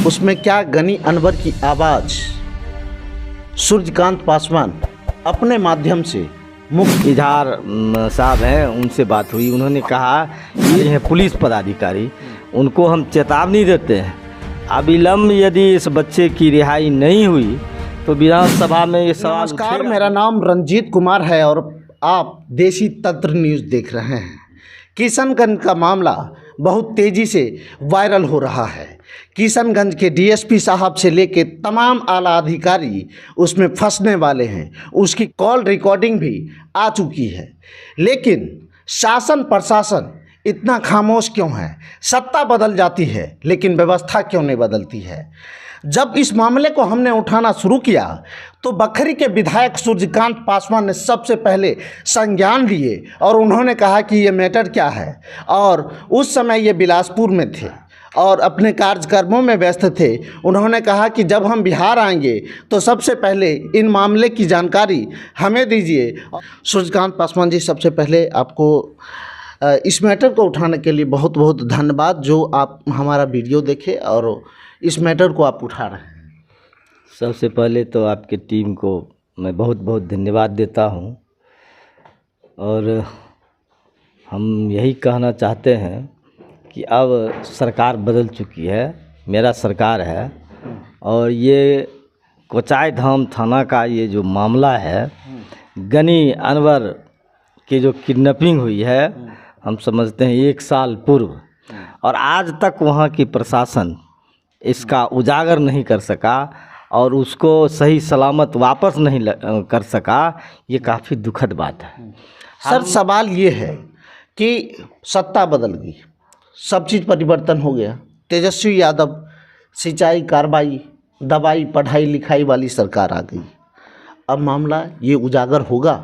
उसमें क्या गनी अनवर की आवाज़ सूर्यकांत पासवान अपने माध्यम से मुख्य इजहार साहब हैं, उनसे बात हुई। उन्होंने कहा कि ये पुलिस पदाधिकारी, उनको हम चेतावनी देते हैं, अविलंब यदि इस बच्चे की रिहाई नहीं हुई तो विधानसभा में ये सवाल नमस्कार, उठेगा। मेरा नाम रंजीत कुमार है और आप देशी तंत्र न्यूज़ देख रहे हैं। किशनगंज का मामला बहुत तेज़ी से वायरल हो रहा है। किशनगंज के डीएसपी साहब से लेके तमाम आला अधिकारी उसमें फंसने वाले हैं। उसकी कॉल रिकॉर्डिंग भी आ चुकी है, लेकिन शासन प्रशासन इतना खामोश क्यों है? सत्ता बदल जाती है लेकिन व्यवस्था क्यों नहीं बदलती है? जब इस मामले को हमने उठाना शुरू किया तो बखरी के विधायक सूर्यकांत पासवान ने सबसे पहले संज्ञान लिए और उन्होंने कहा कि ये मैटर क्या है। और उस समय ये बिलासपुर में थे और अपने कार्यक्रमों में व्यस्त थे। उन्होंने कहा कि जब हम बिहार आएंगे तो सबसे पहले इन मामले की जानकारी हमें दीजिए। सूर्यकांत पासवान जी, सबसे पहले आपको इस मैटर को उठाने के लिए बहुत बहुत धन्यवाद, जो आप हमारा वीडियो देखे और इस मैटर को आप उठा रहे हैं। सबसे पहले तो आपके टीम को मैं बहुत बहुत धन्यवाद देता हूं और हम यही कहना चाहते हैं कि अब सरकार बदल चुकी है, मेरा सरकार है, और ये कोचाई धाम थाना का ये जो मामला है, गनी अनवर की जो किडनैपिंग हुई है, हम समझते हैं 1 साल पूर्व, और आज तक वहाँ की प्रशासन इसका उजागर नहीं कर सका और उसको सही सलामत वापस नहीं कर सका। ये काफ़ी दुखद बात है। सर, सवाल ये है कि सत्ता बदल गई, सब चीज़ परिवर्तन हो गया। तेजस्वी यादव सिंचाई, कार्रवाई, दवाई, पढ़ाई लिखाई वाली सरकार आ गई। अब मामला ये उजागर होगा।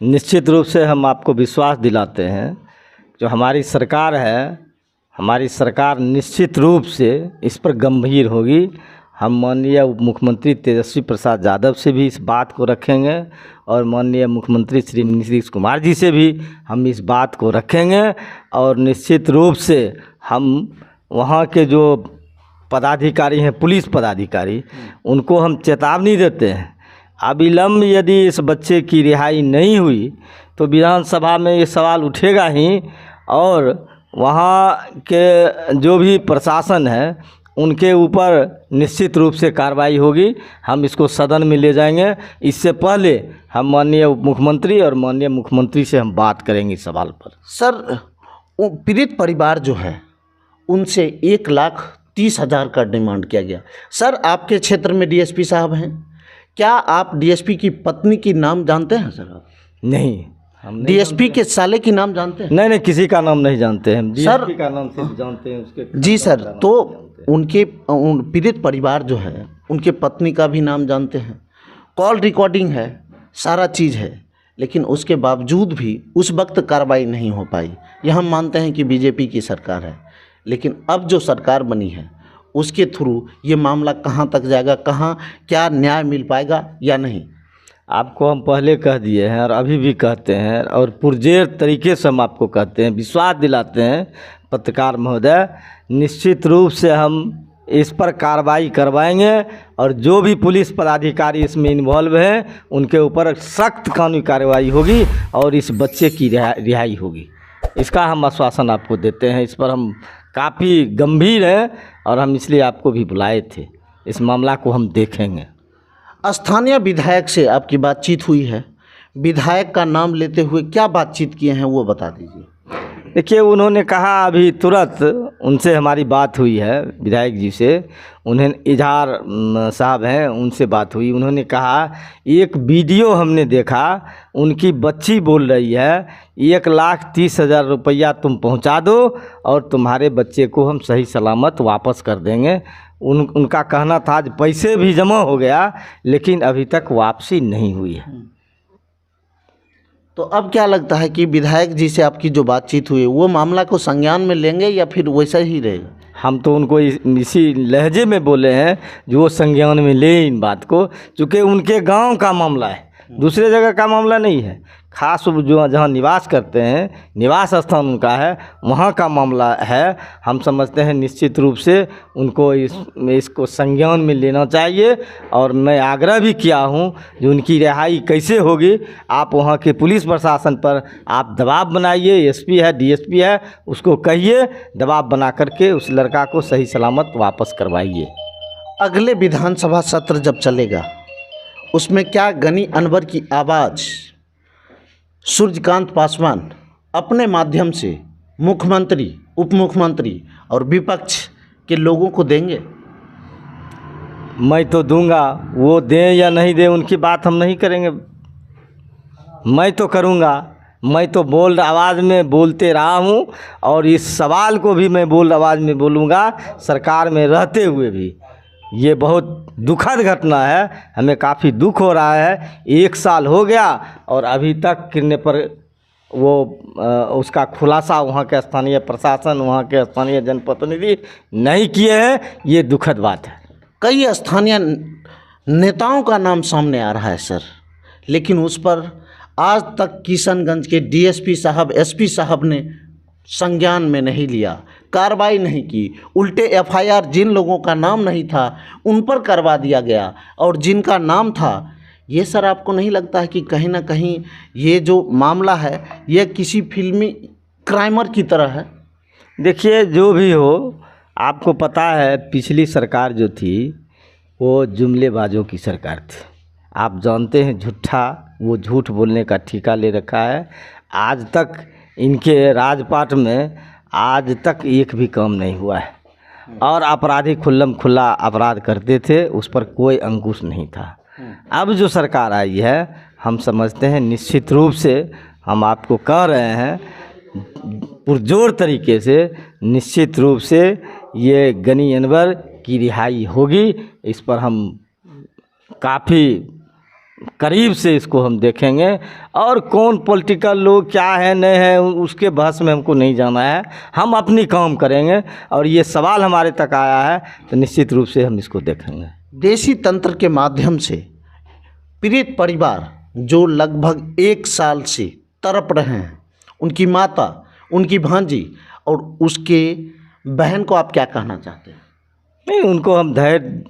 निश्चित रूप से हम आपको विश्वास दिलाते हैं, जो हमारी सरकार है, हमारी सरकार निश्चित रूप से इस पर गंभीर होगी। हम माननीय उप मुख्यमंत्री तेजस्वी प्रसाद यादव से भी इस बात को रखेंगे और माननीय मुख्यमंत्री श्री नीतीश कुमार जी से भी हम इस बात को रखेंगे, और निश्चित रूप से हम वहाँ के जो पदाधिकारी हैं, पुलिस पदाधिकारी, उनको हम चेतावनी देते हैं, अविलंब यदि इस बच्चे की रिहाई नहीं हुई तो विधानसभा में ये सवाल उठेगा ही, और वहाँ के जो भी प्रशासन है उनके ऊपर निश्चित रूप से कार्रवाई होगी। हम इसको सदन में ले जाएंगे। इससे पहले हम माननीय उप मुख्यमंत्री और माननीय मुख्यमंत्री से हम बात करेंगे इस सवाल पर। सर, पीड़ित परिवार जो है उनसे 1,30,000 का डिमांड किया गया। सर, आपके क्षेत्र में डीएसपी साहब हैं, क्या आप डीएसपी की पत्नी की नाम जानते हैं? सर, आप नहीं, हम डीएसपी के साले की नाम जानते हैं? नहीं, किसी का नाम नहीं जानते हैं। सर, डीएसपी का नाम सिर्फ जानते हैं उसके। जी सर, तो उनके पीड़ित परिवार जो है उनके पत्नी का भी नाम जानते हैं, कॉल रिकॉर्डिंग है, सारा चीज़ है, लेकिन उसके बावजूद भी उस वक्त कार्रवाई नहीं हो पाई। यह हम मानते हैं कि बीजेपी की सरकार है, लेकिन अब जो सरकार बनी है उसके थ्रू ये मामला कहाँ तक जाएगा, कहाँ क्या न्याय मिल पाएगा या नहीं? आपको हम पहले कह दिए हैं और अभी भी कहते हैं और पुरजेर तरीके से हम आपको कहते हैं, विश्वास दिलाते हैं पत्रकार महोदय, निश्चित रूप से हम इस पर कार्रवाई करवाएंगे और जो भी पुलिस पदाधिकारी इसमें इन्वॉल्व हैं उनके ऊपर सख्त कानूनी कार्रवाई होगी और इस बच्चे की रिहाई होगी। इसका हम आश्वासन आपको देते हैं। इस पर हम काफ़ी गंभीर हैं और हम इसलिए आपको भी बुलाए थे। इस मामला को हम देखेंगे। स्थानीय विधायक से आपकी बातचीत हुई है, विधायक का नाम लेते हुए क्या बातचीत किए हैं वो बता दीजिए। देखिए, उन्होंने कहा, अभी तुरंत उनसे हमारी बात हुई है, विधायक जी से, उन्हें इजहार साहब हैं, उनसे बात हुई। उन्होंने कहा, एक वीडियो हमने देखा, उनकी बच्ची बोल रही है 1,30,000 रुपया तुम पहुंचा दो और तुम्हारे बच्चे को हम सही सलामत वापस कर देंगे। उनका कहना था आज पैसे भी जमा हो गया लेकिन अभी तक वापसी नहीं हुई है। तो अब क्या लगता है कि विधायक जी से आपकी जो बातचीत हुई वो मामला को संज्ञान में लेंगे या फिर वैसा ही रहेगा? हम तो उनको इसी लहजे में बोले हैं जो वो संज्ञान में ले इन बात को, चूँकि उनके गांव का मामला है, दूसरे जगह का मामला नहीं है। खास वो जो जहाँ निवास करते हैं, निवास स्थान उनका है, वहाँ का मामला है। हम समझते हैं निश्चित रूप से उनको इसको संज्ञान में लेना चाहिए। और मैं आग्रह भी किया हूँ जो उनकी रिहाई कैसे होगी, आप वहाँ के पुलिस प्रशासन पर आप दबाव बनाइए। एसपी है, डीएसपी है, उसको कहिए दबाव बना करके उस लड़का को सही सलामत वापस करवाइए। अगले विधानसभा सत्र जब चलेगा उसमें क्या गनी अनवर की आवाज़ सूर्यकांत पासवान अपने माध्यम से मुख्यमंत्री, उप मुख्यमंत्री और विपक्ष के लोगों को देंगे? मैं तो दूंगा, वो दें या नहीं दें उनकी बात हम नहीं करेंगे, मैं तो करूंगा। मैं तो बोल्ड आवाज़ में बोलते रहा हूं और इस सवाल को भी मैं बोल्ड आवाज़ में बोलूँगा सरकार में रहते हुए भी। ये बहुत दुखद घटना है, हमें काफ़ी दुख हो रहा है। 1 साल हो गया और अभी तक किडनैप पर वो उसका खुलासा वहाँ के स्थानीय प्रशासन, वहाँ के स्थानीय जनप्रतिनिधि नहीं किए हैं। ये दुखद बात है। कई स्थानीय नेताओं का नाम सामने आ रहा है सर, लेकिन उस पर आज तक किशनगंज के डीएसपी साहब, एसपी साहब ने संज्ञान में नहीं लिया, कार्रवाई नहीं की। उल्टे एफआईआर जिन लोगों का नाम नहीं था उन पर करवा दिया गया और जिनका नाम था, ये सर आपको नहीं लगता है कि कहीं ना कहीं ये जो मामला है ये किसी फिल्मी क्राइमर की तरह है? देखिए, जो भी हो, आपको पता है पिछली सरकार जो थी वो जुमलेबाजों की सरकार थी। आप जानते हैं, वो झूठ बोलने का ठेका ले रखा है। आज तक इनके राजपाट में आज तक एक भी काम नहीं हुआ है और अपराधी खुल्लम खुल्ला अपराध करते थे, उस पर कोई अंकुश नहीं था। अब जो सरकार आई है, हम समझते हैं निश्चित रूप से, हम आपको कह रहे हैं पुरजोर तरीके से, निश्चित रूप से ये गनी अनवर की रिहाई होगी। इस पर हम काफ़ी करीब से इसको हम देखेंगे और कौन पॉलिटिकल लोग क्या है नहीं है उसके बहस में हमको नहीं जाना है। हम अपनी काम करेंगे और ये सवाल हमारे तक आया है तो निश्चित रूप से हम इसको देखेंगे। देशी तंत्र के माध्यम से पीड़ित परिवार जो लगभग 1 साल से तड़प रहे हैं, उनकी माता, उनकी भांजी और उसके बहन को आप क्या कहना चाहते हैं? नहीं, उनको हम धैर्य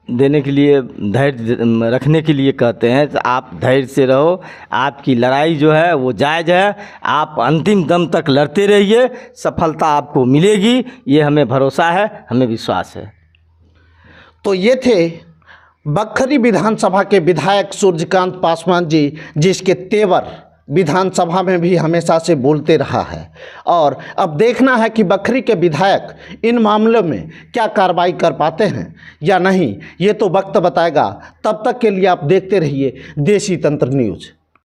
देने के लिए, धैर्य रखने के लिए कहते हैं। तो आप धैर्य से रहो, आपकी लड़ाई जो है वो जायज़ है, आप अंतिम दम तक लड़ते रहिए, सफलता आपको मिलेगी, ये हमें भरोसा है, हमें विश्वास है। तो ये थे बखरी विधानसभा के विधायक सूर्यकांत पासवान जी, जिसके तेवर विधानसभा में भी हमेशा से बोलते रहा है। और अब देखना है कि बखरी के विधायक इन मामलों में क्या कार्रवाई कर पाते हैं या नहीं, ये तो वक्त बताएगा। तब तक के लिए आप देखते रहिए देशी तंत्र न्यूज़।